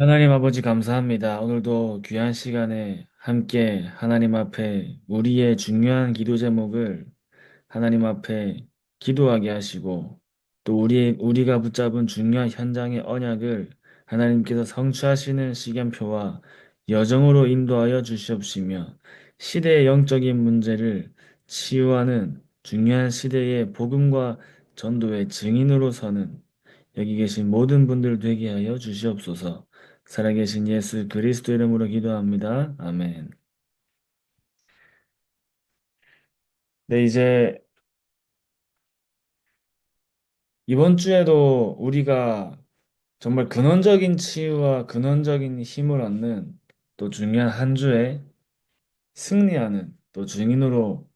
하나님 아버지 감사합니다. 오늘도 귀한 시간에 함께 하나님 앞에 우리의 중요한 기도 제목을 하나님 앞에 기도하게 하시고 또 우리가 붙잡은 중요한 현장의 언약을 하나님께서 성취하시는 시간표와 여정으로 인도하여 주시옵시며 시대의 영적인 문제를 치유하는 중요한 시대의 복음과 전도의 증인으로 서는 여기 계신 모든 분들 되게 하여 주시옵소서. 살아계신 예수 그리스도 이름으로 기도합니다. 아멘. 네, 이제 이번 주에도 우리가 정말 근원적인 치유와 근원적인 힘을 얻는 또 중요한 한 주에 승리하는 또 증인으로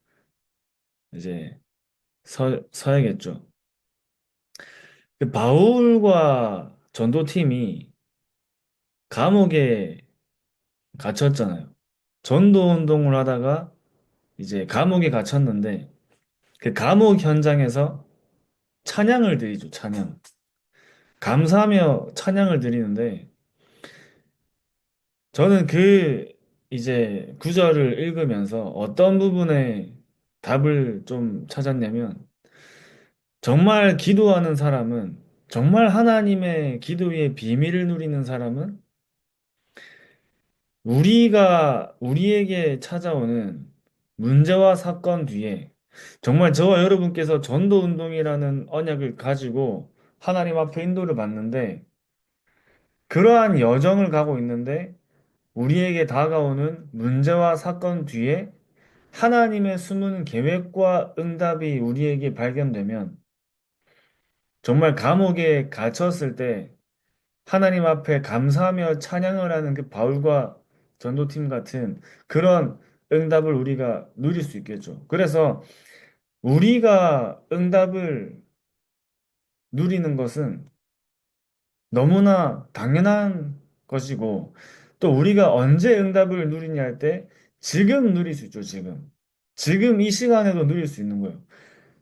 이제 서야겠죠. 그 바울과 전도팀이 감옥에 갇혔잖아요. 전도 운동을 하다가 이제 감옥에 갇혔는데 그 감옥 현장에서 찬양을 드리죠, 찬양. 감사하며 찬양을 드리는데 저는 그 이제 구절을 읽으면서 어떤 부분에 답을 좀 찾았냐면 정말 기도하는 사람은 정말 하나님의 기도의 비밀을 누리는 사람은 우리에게 찾아오는 문제와 사건 뒤에 정말 저와 여러분께서 전도 운동이라는 언약을 가지고 하나님 앞에 인도를 받는데 그러한 여정을 가고 있는데 우리에게 다가오는 문제와 사건 뒤에 하나님의 숨은 계획과 응답이 우리에게 발견되면 정말 감옥에 갇혔을 때 하나님 앞에 감사하며 찬양을 하는 그 바울과 전도팀 같은 그런 응답을 우리가 누릴 수 있겠죠. 그래서 우리가 응답을 누리는 것은 너무나 당연한 것이고, 또 우리가 언제 응답을 누리냐 할 때, 지금 누릴 수 있죠, 지금. 지금 이 시간에도 누릴 수 있는 거예요.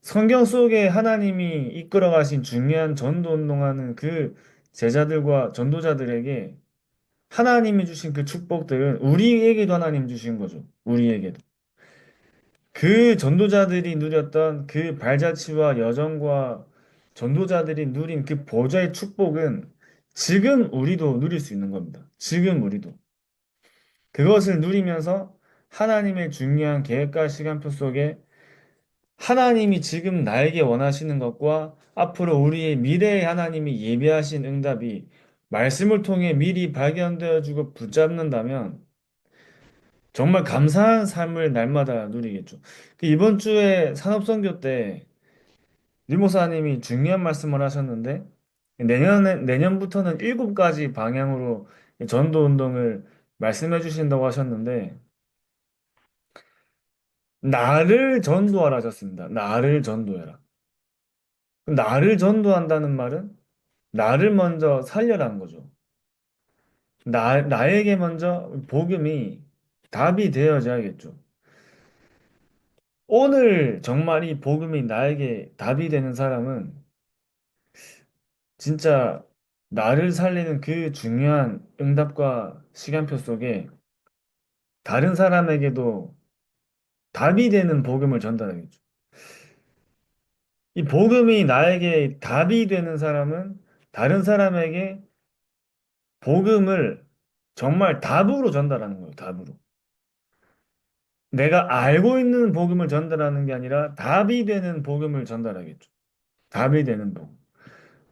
성경 속에 하나님이 이끌어 가신 중요한 전도 운동하는 그 제자들과 전도자들에게 하나님이 주신 그 축복들은 우리에게도 하나님 주신 거죠. 우리에게도. 그 전도자들이 누렸던 그 발자취와 여정과 전도자들이 누린 그 보좌의 축복은 지금 우리도 누릴 수 있는 겁니다. 지금 우리도. 그것을 누리면서 하나님의 중요한 계획과 시간표 속에 하나님이 지금 나에게 원하시는 것과 앞으로 우리의 미래에 하나님이 예비하신 응답이 말씀을 통해 미리 발견되어 주고 붙잡는다면 정말 감사한 삶을 날마다 누리겠죠. 이번 주에 산업선교 때 리 목사님이 중요한 말씀을 하셨는데 내년부터는 7가지 방향으로 전도 운동을 말씀해 주신다고 하셨는데 나를 전도하라 하셨습니다. 나를 전도해라. 나를 전도한다는 말은 나를 먼저 살려라는 거죠. 나에게 먼저 복음이 답이 되어져야겠죠. 오늘 정말 이 복음이 나에게 답이 되는 사람은 진짜 나를 살리는 그 중요한 응답과 시간표 속에 다른 사람에게도 답이 되는 복음을 전달하겠죠. 이 복음이 나에게 답이 되는 사람은 다른 사람에게 복음을 정말 답으로 전달하는 거예요. 답으로. 내가 알고 있는 복음을 전달하는 게 아니라 답이 되는 복음을 전달하겠죠. 답이 되는 복음.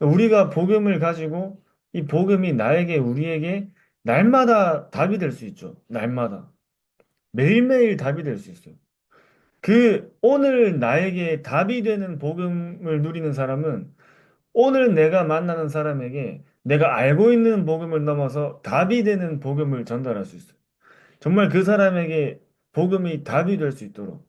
우리가 복음을 가지고 이 복음이 우리에게 날마다 답이 될 수 있죠. 날마다. 매일매일 답이 될 수 있어요. 오늘 나에게 답이 되는 복음을 누리는 사람은 오늘 내가 만나는 사람에게 내가 알고 있는 복음을 넘어서 답이 되는 복음을 전달할 수 있어요. 정말 그 사람에게 복음이 답이 될 수 있도록.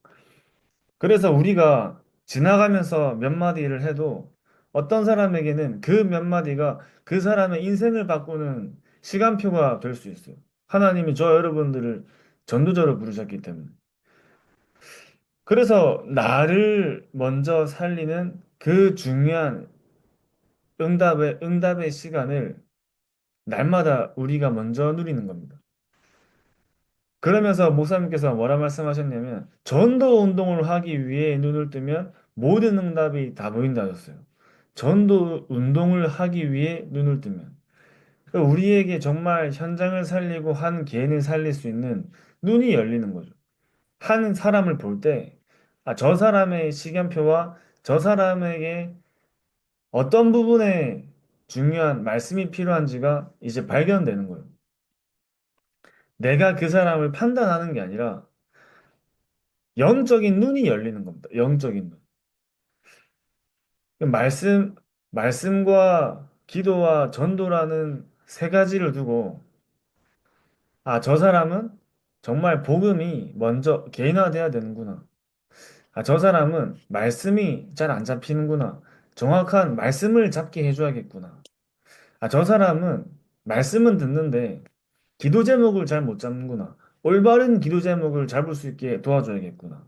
그래서 우리가 지나가면서 몇 마디를 해도 어떤 사람에게는 그 몇 마디가 그 사람의 인생을 바꾸는 시간표가 될 수 있어요. 하나님이 저 여러분들을 전도자로 부르셨기 때문에. 그래서 나를 먼저 살리는 그 중요한 응답의 시간을 날마다 우리가 먼저 누리는 겁니다. 그러면서 목사님께서 뭐라 말씀하셨냐면, 전도 운동을 하기 위해 눈을 뜨면 모든 응답이 다 보인다 하셨어요. 전도 운동을 하기 위해 눈을 뜨면. 그러니까 우리에게 정말 현장을 살리고 한 개인을 살릴 수 있는 눈이 열리는 거죠. 한 사람을 볼 때, 아, 저 사람의 시간표와 저 사람에게 어떤 부분에 중요한 말씀이 필요한지가 이제 발견되는 거예요. 내가 그 사람을 판단하는 게 아니라 영적인 눈이 열리는 겁니다. 영적인 눈. 말씀, 말씀과 기도와 전도라는 세 가지를 두고, 아, 저 사람은 정말 복음이 먼저 개인화돼야 되는구나. 아, 저 사람은 말씀이 잘 안 잡히는구나. 정확한 말씀을 잡게 해줘야겠구나. 아, 저 사람은 말씀은 듣는데 기도 제목을 잘 못 잡는구나. 올바른 기도 제목을 잡을 수 있게 도와줘야겠구나.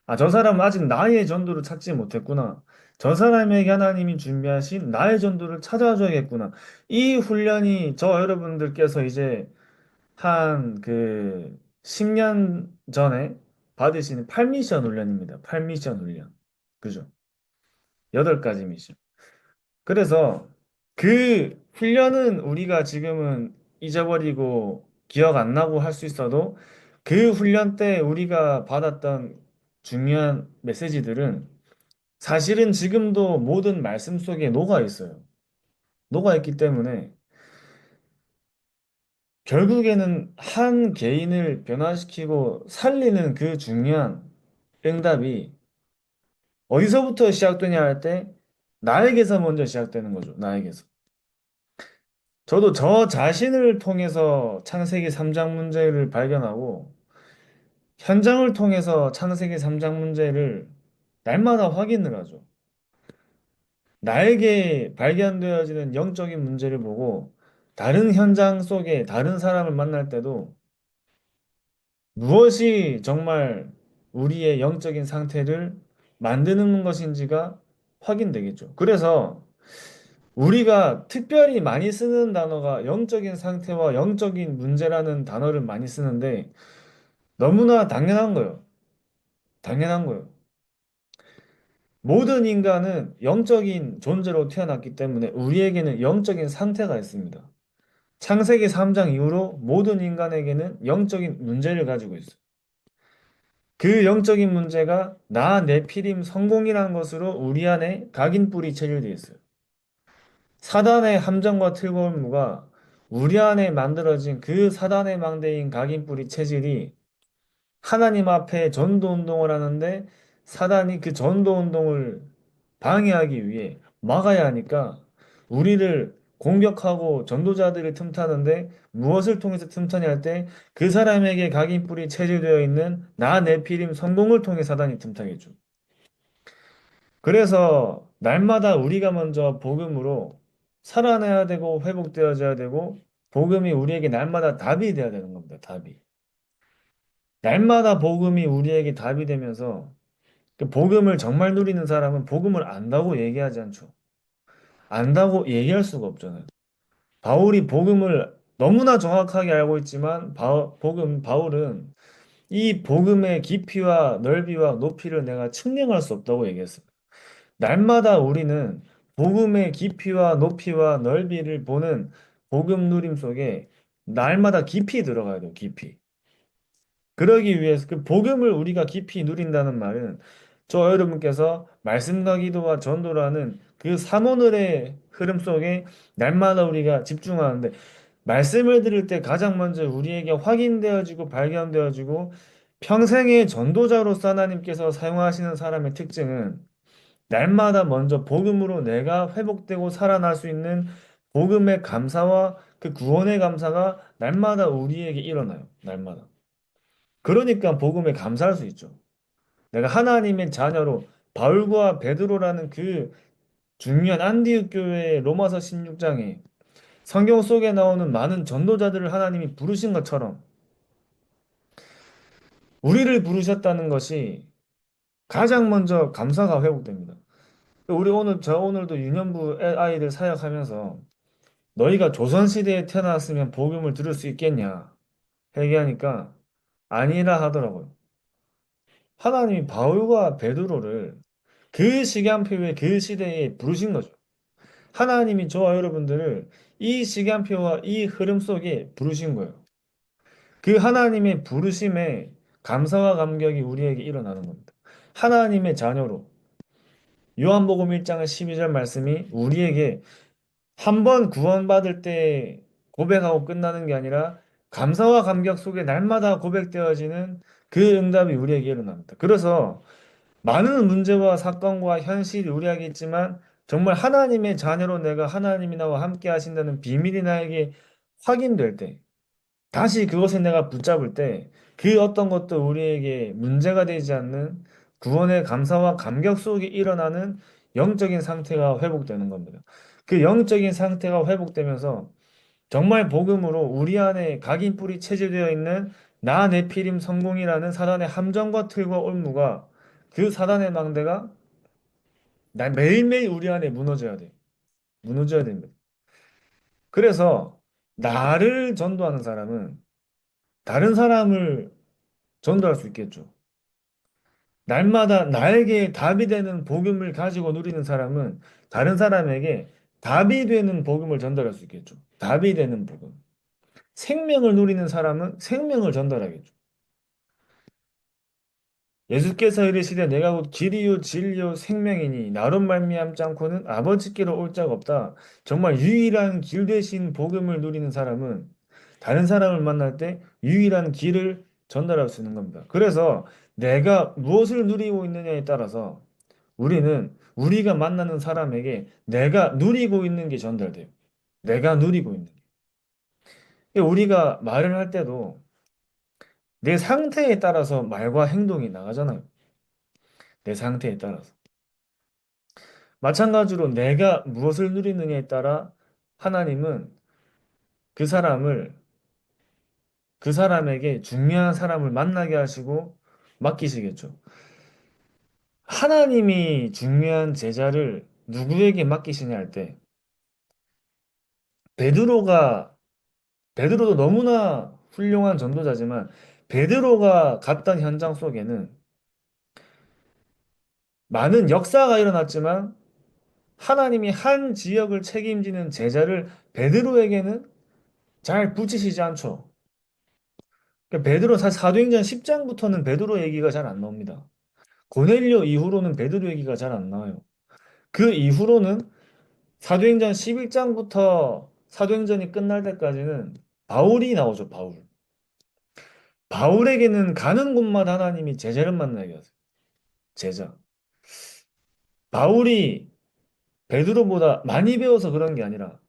아, 저 사람은 아직 나의 전도를 찾지 못했구나. 저 사람에게 하나님이 준비하신 나의 전도를 찾아줘야겠구나. 이 훈련이 저 여러분들께서 이제 한 그 10년 전에 받으시는 8미션 훈련입니다. 8미션 훈련. 그죠? 8가지 미션. 그래서 그 훈련은 우리가 지금은 잊어버리고 기억 안 나고 할 수 있어도 그 훈련 때 우리가 받았던 중요한 메시지들은 사실은 지금도 모든 말씀 속에 녹아 있어요. 녹아 있기 때문에 결국에는 한 개인을 변화시키고 살리는 그 중요한 응답이 어디서부터 시작되냐 할 때 나에게서 먼저 시작되는 거죠. 나에게서. 저도 저 자신을 통해서 창세기 3장 문제를 발견하고 현장을 통해서 창세기 3장 문제를 날마다 확인을 하죠. 나에게 발견되어지는 영적인 문제를 보고 다른 현장 속에 다른 사람을 만날 때도 무엇이 정말 우리의 영적인 상태를 만드는 것인지가 확인되겠죠. 그래서 우리가 특별히 많이 쓰는 단어가 영적인 상태와 영적인 문제라는 단어를 많이 쓰는데 너무나 당연한 거예요. 당연한 거예요. 모든 인간은 영적인 존재로 태어났기 때문에 우리에게는 영적인 상태가 있습니다. 창세기 3장 이후로 모든 인간에게는 영적인 문제를 가지고 있어요. 그 영적인 문제가 나 네피림 성공이라는 것으로 우리 안에 각인뿔이 체질되어 있어요. 사단의 함정과 틀골무가 우리 안에 만들어진 그 사단의 망대인 각인뿌리 체질이 하나님 앞에 전도 운동을 하는데 사단이 그 전도 운동을 방해하기 위해 막아야 하니까 우리를 공격하고 전도자들을 틈타는데 무엇을 통해서 틈타냐 할 때 그 사람에게 각인뿌리 체질되어 있는 나 네피림 성공을 통해 사단이 틈타겠죠. 그래서 날마다 우리가 먼저 복음으로 살아나야 되고 회복되어져야 되고 복음이 우리에게 날마다 답이 되어야 되는 겁니다. 답이. 날마다 복음이 우리에게 답이 되면서 그 복음을 정말 누리는 사람은 복음을 안다고 얘기하지 않죠. 안다고 얘기할 수가 없잖아요. 바울이 복음을 너무나 정확하게 알고 있지만 바울은 이 복음의 깊이와 넓이와 높이를 내가 측량할 수 없다고 얘기했습니다. 날마다 우리는 복음의 깊이와 높이와 넓이를 보는 복음 누림 속에 날마다 깊이 들어가야 돼요, 깊이. 그러기 위해서 그 복음을 우리가 깊이 누린다는 말은 저 여러분께서 말씀과 기도와 전도라는 그 삼원을의 흐름 속에 날마다 우리가 집중하는데 말씀을 들을 때 가장 먼저 우리에게 확인되어지고 발견되어지고 평생의 전도자로서 하나님께서 사용하시는 사람의 특징은 날마다 먼저 복음으로 내가 회복되고 살아날 수 있는 복음의 감사와 그 구원의 감사가 날마다 우리에게 일어나요. 날마다. 그러니까 복음에 감사할 수 있죠. 내가 하나님의 자녀로 바울과 베드로라는 그 중요한 안디옥 교회의 로마서 16장에 성경 속에 나오는 많은 전도자들을 하나님이 부르신 것처럼 우리를 부르셨다는 것이 가장 먼저 감사가 회복됩니다. 저 오늘도 유년부 아이들 사역하면서 너희가 조선시대에 태어났으면 복음을 들을 수 있겠냐? 회개하니까 아니라 하더라고요. 하나님이 바울과 베드로를 그 시간표에 그 시대에 부르신 거죠. 하나님이 저와 여러분들을 이 시간표와 이 흐름 속에 부르신 거예요. 그 하나님의 부르심에 감사와 감격이 우리에게 일어나는 겁니다. 하나님의 자녀로 요한복음 1장 12절 말씀이 우리에게 한 번 구원받을 때 고백하고 끝나는 게 아니라 감사와 감격 속에 날마다 고백되어지는 그 응답이 우리에게 일어납니다. 그래서 많은 문제와 사건과 현실이 우리에게 있지만 정말 하나님의 자녀로 내가 하나님이 나와 함께 하신다는 비밀이 나에게 확인될 때 다시 그것을 내가 붙잡을 때 그 어떤 것도 우리에게 문제가 되지 않는 구원의 감사와 감격 속에 일어나는 영적인 상태가 회복되는 겁니다. 그 영적인 상태가 회복되면서 정말 복음으로 우리 안에 각인뿔이 체질되어 있는 나 네피림 성공이라는 사단의 함정과 틀과 올무가 그 사단의 망대가 매일매일 우리 안에 무너져야 돼. 무너져야 됩니다. 그래서 나를 전도하는 사람은 다른 사람을 전도할 수 있겠죠. 날마다 나에게 답이 되는 복음을 가지고 누리는 사람은 다른 사람에게 답이 되는 복음을 전달할 수 있겠죠. 답이 되는 복음. 생명을 누리는 사람은 생명을 전달하겠죠. 예수께서 이르시되 내가 곧 길이요 진리요 생명이니 나로 말미암지 않고는 아버지께로 올 자가 없다. 정말 유일한 길 대신 복음을 누리는 사람은 다른 사람을 만날 때 유일한 길을 전달할 수 있는 겁니다. 그래서 내가 무엇을 누리고 있느냐에 따라서 우리는 우리가 만나는 사람에게 내가 누리고 있는 게 전달돼요. 내가 누리고 있는 게. 우리가 말을 할 때도 내 상태에 따라서 말과 행동이 나가잖아요. 내 상태에 따라서. 마찬가지로 내가 무엇을 누리느냐에 따라 하나님은 그 사람을, 그 사람에게 중요한 사람을 만나게 하시고 맡기시겠죠. 하나님이 중요한 제자를 누구에게 맡기시냐 할 때, 베드로가, 베드로도 너무나 훌륭한 전도자지만, 베드로가 갔던 현장 속에는 많은 역사가 일어났지만, 하나님이 한 지역을 책임지는 제자를 베드로에게는 잘 붙이시지 않죠. 그러니까 베드로 사도행전 10장부터는 베드로 얘기가 잘 안 나옵니다. 고넬료 이후로는 베드로 얘기가 잘 안 나와요. 그 이후로는 사도행전 11장부터 사도행전이 끝날 때까지는 바울이 나오죠, 바울. 바울에게는 가는 곳마다 하나님이 제자를 만나게 하세요. 제자. 바울이 베드로보다 많이 배워서 그런 게 아니라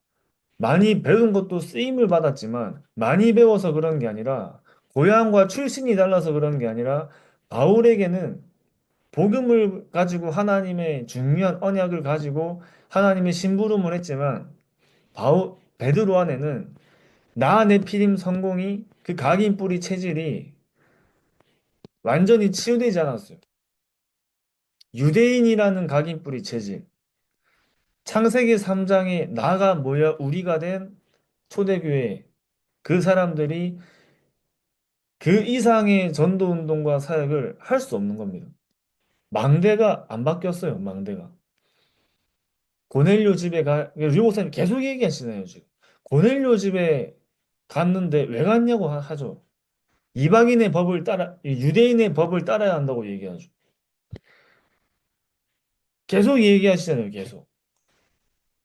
많이 배운 것도 쓰임을 받았지만 많이 배워서 그런 게 아니라 고향과 출신이 달라서 그런 게 아니라 바울에게는 복음을 가지고 하나님의 중요한 언약을 가지고 하나님의 심부름을 했지만 베드로 안에는 나 네피림 성공이 그 각인 뿌리 체질이 완전히 치유되지 않았어요. 유대인이라는 각인 뿌리 체질. 창세기 3장에 나가 모여 우리가 된 초대교회 그 사람들이 그 이상의 전도 운동과 사역을 할 수 없는 겁니다. 망대가 안 바뀌었어요. 망대가. 고넬료 집에 류 목사님 계속 얘기하시잖아요, 지금. 고넬료 집에 갔는데 왜 갔냐고 하죠. 이방인의 법을 유대인의 법을 따라야 한다고 얘기하죠. 계속 얘기하시잖아요, 계속.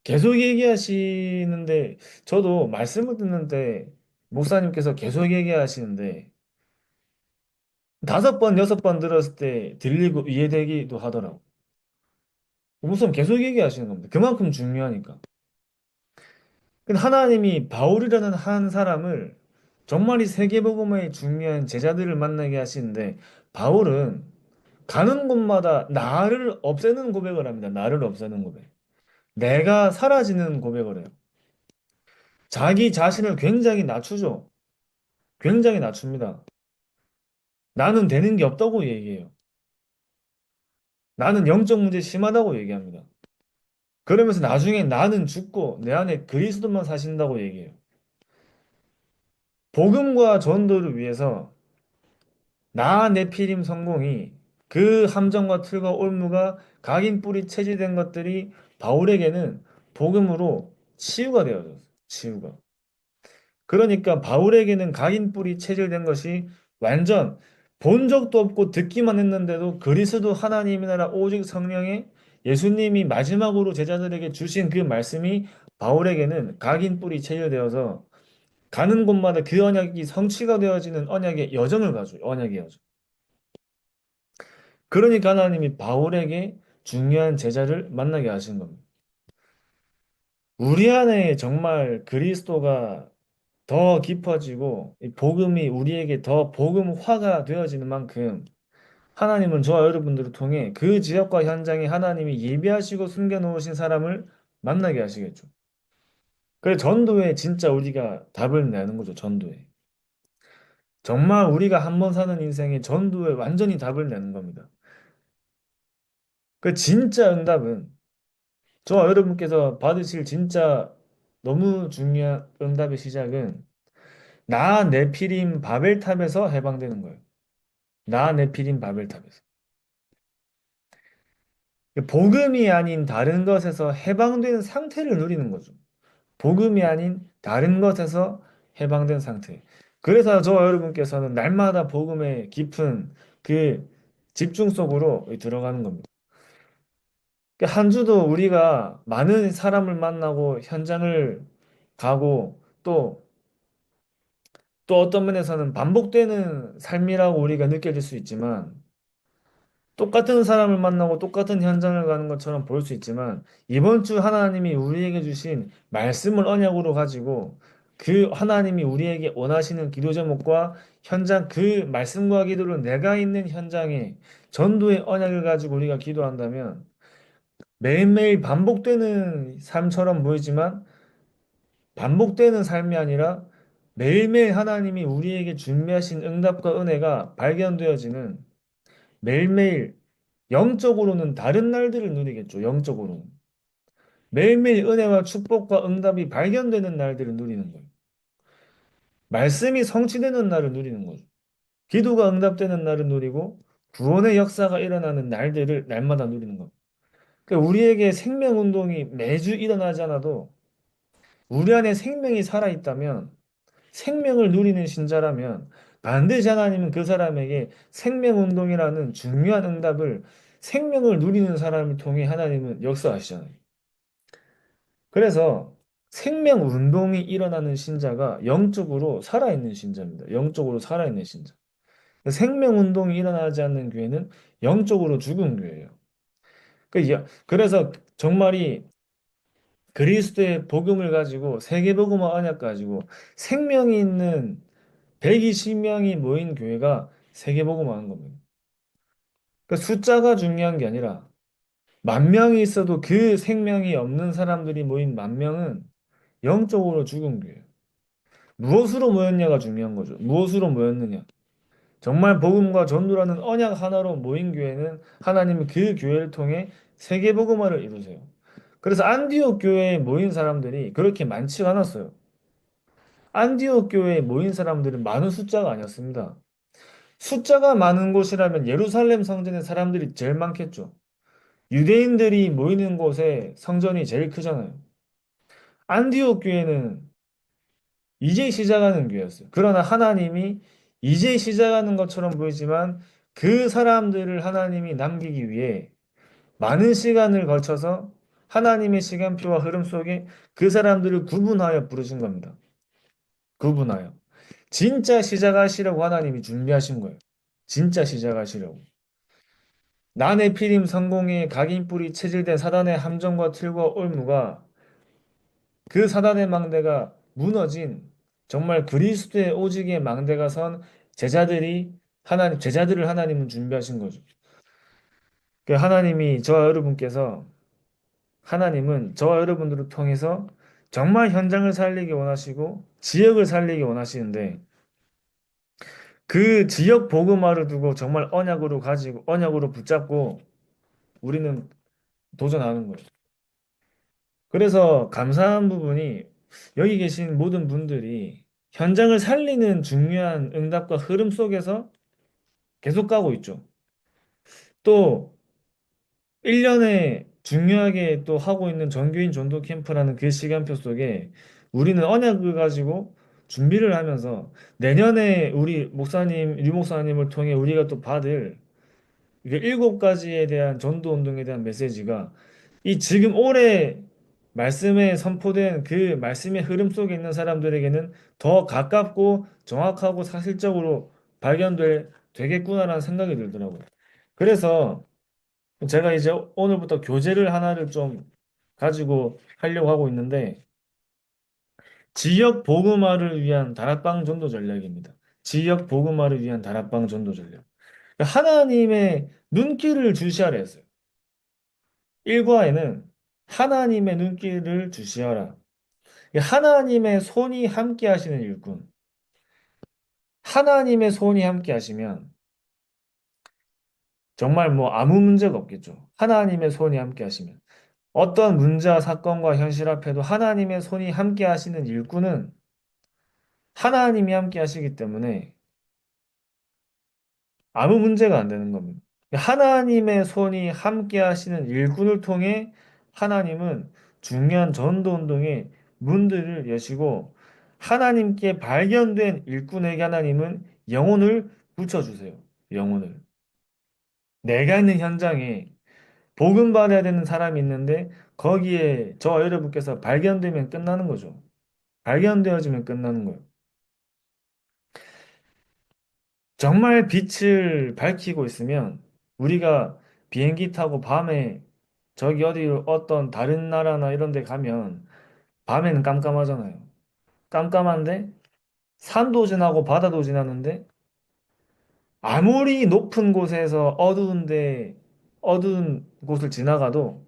계속 얘기하시는데, 저도 말씀을 듣는데, 목사님께서 계속 얘기하시는데, 5번, 6번 들었을 때 들리고 이해되기도 하더라고. 목사님 계속 얘기하시는 겁니다. 그만큼 중요하니까. 근데 하나님이 바울이라는 한 사람을 정말 이 세계복음의 중요한 제자들을 만나게 하시는데 바울은 가는 곳마다 나를 없애는 고백을 합니다. 나를 없애는 고백. 내가 사라지는 고백을 해요. 자기 자신을 굉장히 낮추죠. 굉장히 낮춥니다. 나는 되는 게 없다고 얘기해요. 나는 영적 문제 심하다고 얘기합니다. 그러면서 나중에 나는 죽고 내 안에 그리스도만 사신다고 얘기해요. 복음과 전도를 위해서 나 네피림 성공이 그 함정과 틀과 올무가 각인 뿌리 체질된 것들이 바울에게는 복음으로 치유가 되어졌어요. 치유가. 그러니까 바울에게는 각인 뿌리 체질된 것이 완전 본 적도 없고 듣기만 했는데도 그리스도 하나님의 나라 오직 성령의 예수님이 마지막으로 제자들에게 주신 그 말씀이 바울에게는 각인 뿌리 체질되어서 가는 곳마다 그 언약이 성취가 되어지는 언약의 여정을 가져요. 언약의 여정. 그러니까 하나님이 바울에게 중요한 제자를 만나게 하신 겁니다. 우리 안에 정말 그리스도가 더 깊어지고 이 복음이 우리에게 더 복음화가 되어지는 만큼 하나님은 저와 여러분들을 통해 그 지역과 현장에 하나님이 예비하시고 숨겨놓으신 사람을 만나게 하시겠죠. 그래 전도에 진짜 우리가 답을 내는 거죠. 전도에. 정말 우리가 한 번 사는 인생에 전도에 완전히 답을 내는 겁니다. 그 진짜 응답은 저와 여러분께서 받으실 진짜 너무 중요한 응답의 시작은 나 네피림 바벨탑에서 해방되는 거예요. 나 네피림 바벨탑에서. 복음이 아닌 다른 것에서 해방된 상태를 누리는 거죠. 복음이 아닌 다른 것에서 해방된 상태. 그래서 저와 여러분께서는 날마다 복음의 깊은 그 집중 속으로 들어가는 겁니다. 한 주도 우리가 많은 사람을 만나고 현장을 가고 또 어떤 면에서는 반복되는 삶이라고 우리가 느껴질 수 있지만 똑같은 사람을 만나고 똑같은 현장을 가는 것처럼 보일 수 있지만 이번 주 하나님이 우리에게 주신 말씀을 언약으로 가지고 그 하나님이 우리에게 원하시는 기도 제목과 현장 그 말씀과 기도를 내가 있는 현장에 전도의 언약을 가지고 우리가 기도한다면 매일매일 반복되는 삶처럼 보이지만 반복되는 삶이 아니라 매일매일 하나님이 우리에게 준비하신 응답과 은혜가 발견되어지는 매일매일 영적으로는 다른 날들을 누리겠죠. 영적으로는. 매일매일 은혜와 축복과 응답이 발견되는 날들을 누리는 거예요. 말씀이 성취되는 날을 누리는 거죠. 기도가 응답되는 날을 누리고 구원의 역사가 일어나는 날들을 날마다 누리는 겁니다. 그러니까 우리에게 생명 운동이 매주 일어나지 않아도 우리 안에 생명이 살아있다면 생명을 누리는 신자라면 반드시 하나님은 그 사람에게 생명 운동이라는 중요한 응답을 생명을 누리는 사람을 통해 하나님은 역사하시잖아요. 그래서 생명 운동이 일어나는 신자가 영적으로 살아있는 신자입니다. 영적으로 살아있는 신자. 생명 운동이 일어나지 않는 교회는 영적으로 죽은 교회예요. 그래서 정말이 그리스도의 복음을 가지고 세계복음화 언약 가지고 생명이 있는 120명이 모인 교회가 세계복음화 하는 겁니다. 그러니까 숫자가 중요한 게 아니라 만 명이 있어도 그 생명이 없는 사람들이 모인 만 명은 영적으로 죽은 교회예요. 무엇으로 모였냐가 중요한 거죠. 무엇으로 모였느냐. 정말 복음과 전도라는 언약 하나로 모인 교회는 하나님은 그 교회를 통해 세계복음화를 이루세요. 그래서 안디옥 교회에 모인 사람들이 그렇게 많지가 않았어요. 안디옥 교회에 모인 사람들은 많은 숫자가 아니었습니다. 숫자가 많은 곳이라면 예루살렘 성전에 사람들이 제일 많겠죠. 유대인들이 모이는 곳에 성전이 제일 크잖아요. 안디옥 교회는 이제 시작하는 교회였어요. 그러나 하나님이 이제 시작하는 것처럼 보이지만 그 사람들을 하나님이 남기기 위해 많은 시간을 걸쳐서 하나님의 시간표와 흐름 속에 그 사람들을 구분하여 부르신 겁니다. 구분하여. 진짜 시작하시려고 하나님이 준비하신 거예요. 진짜 시작하시려고. 난의 피림 성공의 각인뿔이 체질된 사단의 함정과 틀과 올무가 그 사단의 망대가 무너진 정말 그리스도의 오직의 망대가 선 제자들을 하나님은 준비하신 거죠. 하나님이 저와 여러분께서 하나님은 저와 여러분들을 통해서 정말 현장을 살리기 원하시고 지역을 살리기 원하시는데 그 지역 복음화를 두고 정말 언약으로 붙잡고 우리는 도전하는 거예요. 그래서 감사한 부분이 여기 계신 모든 분들이 현장을 살리는 중요한 응답과 흐름 속에서 계속 가고 있죠. 또 1년에 중요하게 또 하고 있는 정규인 전도 캠프라는 그 시간표 속에 우리는 언약을 가지고 준비를 하면서 내년에 우리 목사님, 류 목사님을 통해 우리가 또 받을 이게 7가지에 대한 전도 운동에 대한 메시지가 이 지금 올해 말씀에 선포된 그 말씀의 흐름 속에 있는 사람들에게는 더 가깝고 정확하고 사실적으로 되겠구나라는 생각이 들더라고요. 그래서 제가 이제 오늘부터 교재를 하나를 좀 가지고 하려고 하고 있는데 지역 복음화를 위한 다락방 전도 전략입니다. 지역 복음화를 위한 다락방 전도 전략. 하나님의 눈길을 주시하라 했어요. 1과에는 하나님의 눈길을 주시하라. 하나님의 손이 함께 하시는 일꾼. 하나님의 손이 함께 하시면 정말 뭐 아무 문제가 없겠죠. 하나님의 손이 함께 하시면. 어떤 문제와 사건과 현실 앞에도 하나님의 손이 함께 하시는 일꾼은 하나님이 함께 하시기 때문에 아무 문제가 안 되는 겁니다. 하나님의 손이 함께 하시는 일꾼을 통해 하나님은 중요한 전도 운동의 문들을 여시고 하나님께 발견된 일꾼에게 하나님은 영혼을 붙여주세요. 영혼을. 내가 있는 현장에 복음 받아야 되는 사람이 있는데 거기에 저와 여러분께서 발견되면 끝나는 거죠. 발견되어지면 끝나는 거예요. 정말 빛을 밝히고 있으면 우리가 비행기 타고 밤에 저기 어디 어떤 다른 나라나 이런 데 가면 밤에는 깜깜하잖아요. 깜깜한데 산도 지나고 바다도 지나는데 아무리 높은 곳에서 어두운 곳을 지나가도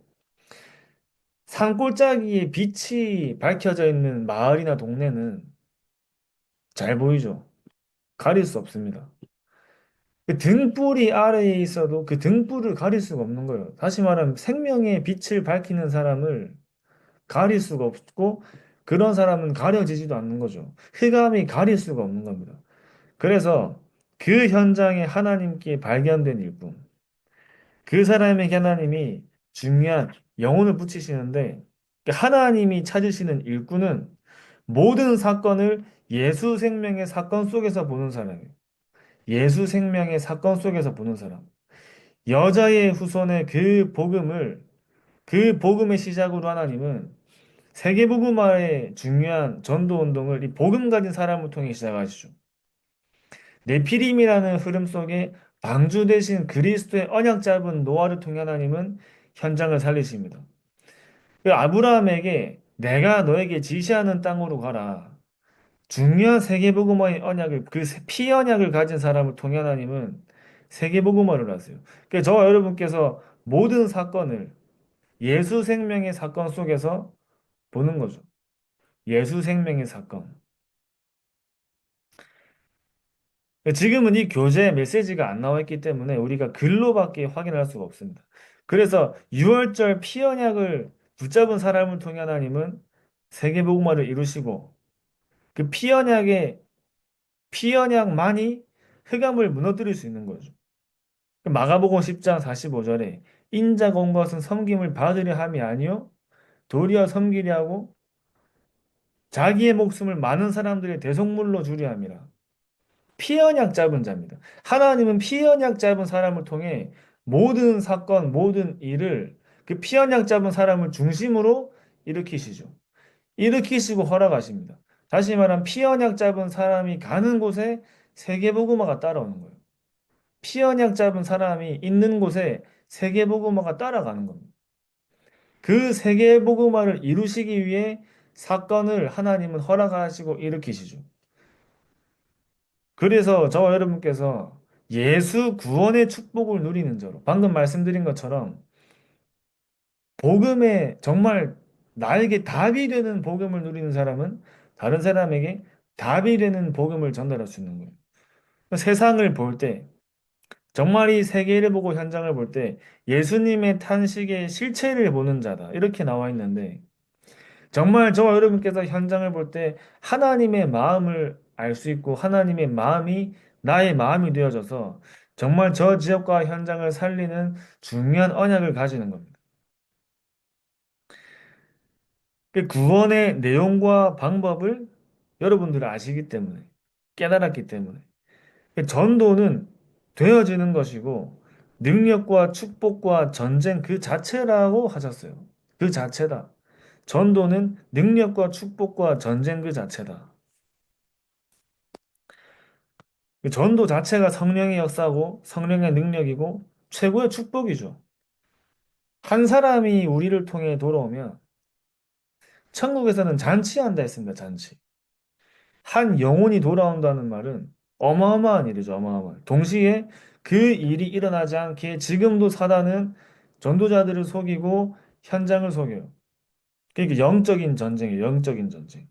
산골짜기에 빛이 밝혀져 있는 마을이나 동네는 잘 보이죠. 가릴 수 없습니다. 그 등불이 아래에 있어도 그 등불을 가릴 수가 없는 거예요. 다시 말하면 생명의 빛을 밝히는 사람을 가릴 수가 없고 그런 사람은 가려지지도 않는 거죠. 흑암이 가릴 수가 없는 겁니다. 그래서 그 현장에 하나님께 발견된 일꾼, 그 사람에게 하나님이 중요한 영혼을 붙이시는데 그 하나님이 찾으시는 일꾼은 모든 사건을 예수 생명의 사건 속에서 보는 사람이에요. 예수 생명의 사건 속에서 보는 사람. 여자의 후손의 그 복음의 시작으로 하나님은 세계복음화의 중요한 전도 운동을 이 복음 가진 사람을 통해 시작하시죠. 네피림이라는 흐름 속에 방주 대신 그리스도의 언약 잡은 노아를 통해 하나님은 현장을 살리십니다. 그 아브라함에게 내가 너에게 지시하는 땅으로 가라. 중요한 세계복음화의 언약을 그 피언약을 가진 사람을 통해 하나님은 세계복음화를 하세요. 그래서 저와 여러분께서 모든 사건을 예수 생명의 사건 속에서 보는 거죠. 예수 생명의 사건. 지금은 이 교재 메시지가 안 나와 있기 때문에 우리가 글로밖에 확인할 수가 없습니다. 그래서 6월절 피언약을 붙잡은 사람을 통해 하나님은 세계복음화를 이루시고 그 피언약만이 흑암을 무너뜨릴 수 있는 거죠. 마가복음 10장 45절에 인자가 온 것은 섬김을 받으려 함이 아니요 도리어 섬기려 하고 자기의 목숨을 많은 사람들의 대속물로 주려 함이라. 피언약 잡은 자입니다. 하나님은 피언약 잡은 사람을 통해 모든 사건, 모든 일을 그 피언약 잡은 사람을 중심으로 일으키시죠. 일으키시고 허락하십니다. 다시 말하면 피언약 잡은 사람이 가는 곳에 세계복음화가 따라오는 거예요. 피언약 잡은 사람이 있는 곳에 세계복음화가 따라가는 겁니다. 그 세계복음화를 이루시기 위해 사건을 하나님은 허락하시고 일으키시죠. 그래서 저와 여러분께서 예수 구원의 축복을 누리는 자로 방금 말씀드린 것처럼 복음에 정말 나에게 답이 되는 복음을 누리는 사람은 다른 사람에게 답이 되는 복음을 전달할 수 있는 거예요. 세상을 볼 때, 정말 이 세계를 보고 현장을 볼 때 예수님의 탄식의 실체를 보는 자다. 이렇게 나와 있는데 정말 저와 여러분께서 현장을 볼 때 하나님의 마음을 알 수 있고 하나님의 마음이 나의 마음이 되어져서 정말 저 지역과 현장을 살리는 중요한 언약을 가지는 겁니다. 그 구원의 내용과 방법을 여러분들이 아시기 때문에, 깨달았기 때문에. 그 전도는 되어지는 것이고, 능력과 축복과 전쟁 그 자체라고 하셨어요. 그 자체다. 전도는 능력과 축복과 전쟁 그 자체다. 그 전도 자체가 성령의 역사고, 성령의 능력이고, 최고의 축복이죠. 한 사람이 우리를 통해 돌아오면, 천국에서는 잔치한다 했습니다, 잔치. 한 영혼이 돌아온다는 말은 어마어마한 일이죠, 어마어마한. 동시에 그 일이 일어나지 않게 지금도 사단은 전도자들을 속이고 현장을 속여요. 그러니까 영적인 전쟁이에요, 영적인 전쟁.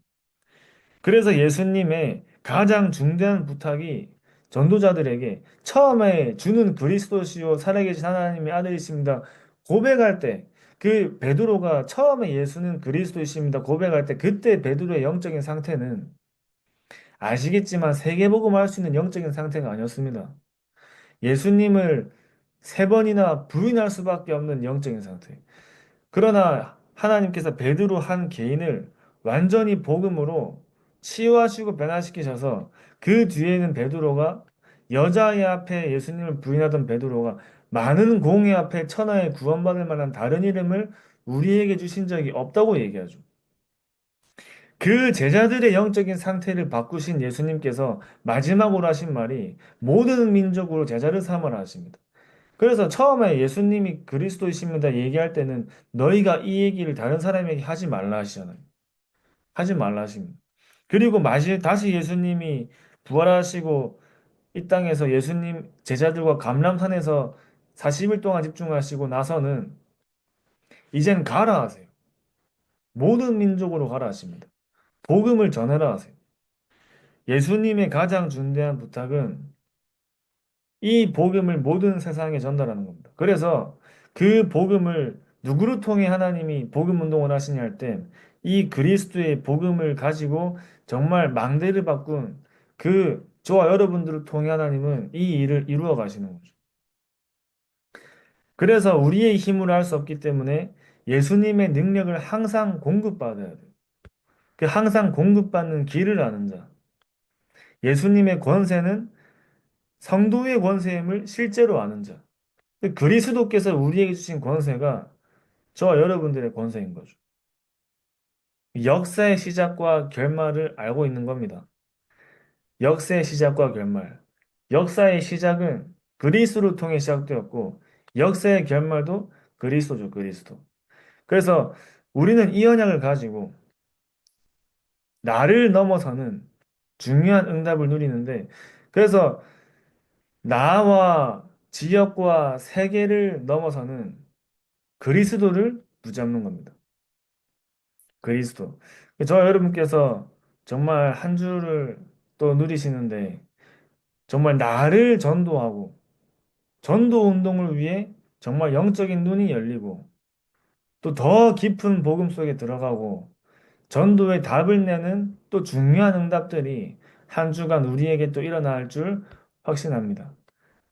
그래서 예수님의 가장 중대한 부탁이 전도자들에게 처음에 주는 그리스도시요 살아계신 하나님의 아들이십니다. 고백할 때 그 베드로가 처음에 예수는 그리스도이십니다. 고백할 때 그때 베드로의 영적인 상태는 아시겠지만 세계복음을 할 수 있는 영적인 상태가 아니었습니다. 예수님을 세 번이나 부인할 수밖에 없는 영적인 상태. 그러나 하나님께서 베드로 한 개인을 완전히 복음으로 치유하시고 변화시키셔서 그 뒤에는 베드로가 여자의 앞에 예수님을 부인하던 베드로가 많은 공의 앞에 천하에 구원받을 만한 다른 이름을 우리에게 주신 적이 없다고 얘기하죠. 그 제자들의 영적인 상태를 바꾸신 예수님께서 마지막으로 하신 말이 모든 민족으로 제자를 삼으라 하십니다. 그래서 처음에 예수님이 그리스도이십니다 얘기할 때는 너희가 이 얘기를 다른 사람에게 하지 말라 하시잖아요. 하지 말라 하십니다. 그리고 다시 예수님이 부활하시고 이 땅에서 예수님 제자들과 감람산에서 40일 동안 집중하시고 나서는 이젠 가라 하세요. 모든 민족으로 가라 하십니다. 복음을 전해라 하세요. 예수님의 가장 중대한 부탁은 이 복음을 모든 세상에 전달하는 겁니다. 그래서 그 복음을 누구를 통해 하나님이 복음 운동을 하시냐 할 때 이 그리스도의 복음을 가지고 정말 망대를 바꾼 그 저와 여러분들을 통해 하나님은 이 일을 이루어 가시는 거죠. 그래서 우리의 힘으로 할 수 없기 때문에 예수님의 능력을 항상 공급받아야 돼요. 그 항상 공급받는 길을 아는 자. 예수님의 권세는 성도의 권세임을 실제로 아는 자. 그리스도께서 우리에게 주신 권세가 저와 여러분들의 권세인 거죠. 역사의 시작과 결말을 알고 있는 겁니다. 역사의 시작과 결말. 역사의 시작은 그리스도를 통해 시작되었고, 역사의 결말도 그리스도죠, 그리스도. 그래서 우리는 이 언약을 가지고 나를 넘어서는 중요한 응답을 누리는데, 그래서 나와 지역과 세계를 넘어서는 그리스도를 붙잡는 겁니다. 그리스도. 저와 여러분께서 정말 한 주를 또 누리시는데 정말 나를 전도하고 전도 운동을 위해 정말 영적인 눈이 열리고 또 더 깊은 복음 속에 들어가고 전도의 답을 내는 또 중요한 응답들이 한 주간 우리에게 또 일어날 줄 확신합니다.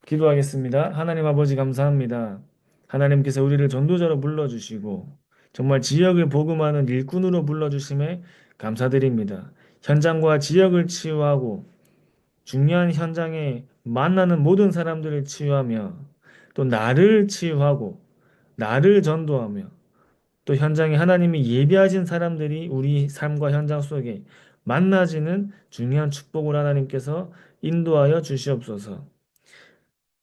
기도하겠습니다. 하나님 아버지 감사합니다. 하나님께서 우리를 전도자로 불러주시고 정말 지역을 복음하는 일꾼으로 불러주심에 감사드립니다. 현장과 지역을 치유하고 중요한 현장에 만나는 모든 사람들을 치유하며 또 나를 치유하고 나를 전도하며 또 현장에 하나님이 예비하신 사람들이 우리 삶과 현장 속에 만나지는 중요한 축복을 하나님께서 인도하여 주시옵소서.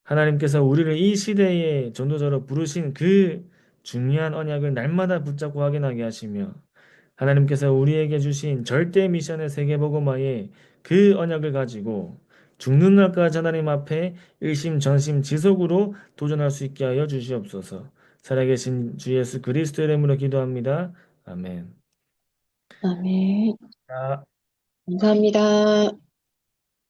하나님께서 우리를 이 시대의 전도자로 부르신 그 중요한 언약을 날마다 붙잡고 확인하게 하시며 하나님께서 우리에게 주신 절대 미션의 세계복음화에 그 언약을 가지고 죽는 날까지 하나님 앞에 일심전심 지속으로 도전할 수 있게 하여 주시옵소서. 살아계신 주 예수 그리스도의 이름으로 기도합니다. 아멘. 아멘. 아, 감사합니다.